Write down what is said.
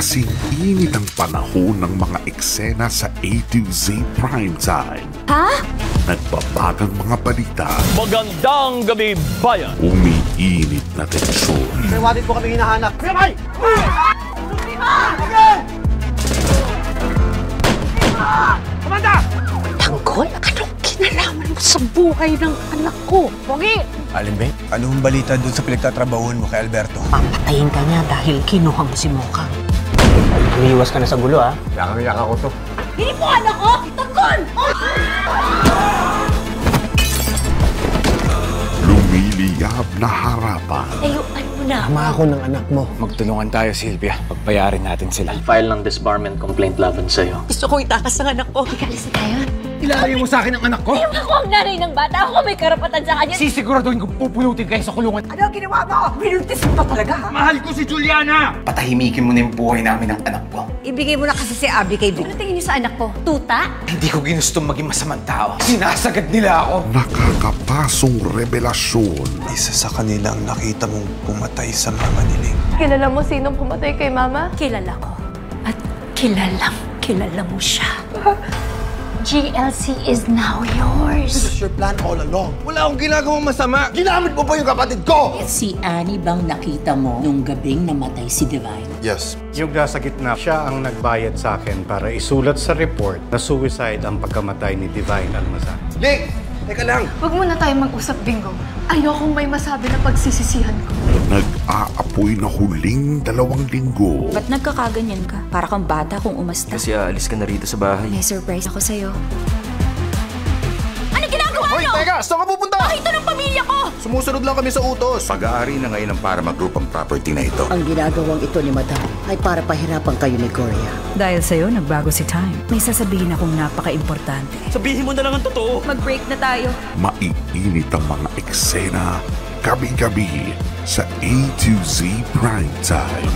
Kasing init ang panahon ng mga eksena sa A to Z Primetime. Ha? Nagbabagang mga balita. Magandang gabi, bayan! Umiinit na tensyon. May wadid po kami hinahanap. Pinamay! Komanda! Tanggol? Anong kinalaman mo sa buhay ng anak ko? Pogi! Alin, Beng? Anong balita dun sa pinagtatrabahuan mo kay Alberto? Papatayin ka niya dahil kinuha mo si Mokang. Umiiwas ka na sa gulo, ha? Yakang-yaka ko to. Hinipuan ako! Tanggol! Lumiliyab na harapan. Ayuan mo na. Ama ako ng anak mo. Magtulungan tayo, Sylvia. Pagbayarin natin sila. File ng disbarment complaint laban sa'yo. Gusto ko itakas ng anak ko. Ikalis na tayo. Ilayo mo sa akin ang anak ko! Ako ang nanay ng bata. Ako may karapatan sa kanya. Sisiguraduhin kong pupulutin kayo sa kulungan. Ano ang ginawa mo? Binuntis mo pa talaga. Mahal ko si Juliana! Patahimikin mo na yung buhay namin ng anak ko. Ibigay mo na kasi si Abby kay Vic. Ano tingin niyo sa anak ko? Tuta? Hindi ko ginustong maging masamang tao. Sinasagad nila ako. Nakakapasong revelasyon. Isa sa kanila ang nakita mong pumatay sa mama ni Ling. Kilala mo sinong pumatay kay Mama? Kilala ko. At kilala mo siya. GLC is now yours. This is your plan all along. Wala akong ginagawang masama. Ginamit mo pa yung kapatid ko! Si Annie bang nakita mo nung gabing namatay si Divine? Yes. Yung nasa gitna, siya ang nagbayad sa akin para isulat sa report na suicide ang pagkamatay ni Divine Almazan. Ling! Teka lang. Huwag muna tayo mag-usap, Bingo. Ayokong may masabi na pagsisisihan ko. Nag-aapoy na huling 2 linggo. Ba't nagkakaganyan ka? Para kang bata kung umasta. Kasi aalis ka na rito sa bahay. May surprise ako sa'yo. Ano ginagawa Hoy, nyo? teka! Saan ka pupunta? Ito ng pamilya ko! Sumusunod lang kami sa utos. Pag-aari na ngayon ang para mag-group ang property na ito. Ang ginagawang ito ni Madam ay para pahirapan kayo ni Gloria. Dahil sa'yo, nagbago si Time. May sasabihin akong napaka-importante. Sabihin mo na lang ang totoo! Mag-break na tayo. Maiinit ang mga eksena gabi-gabi sa A to Z Primetime.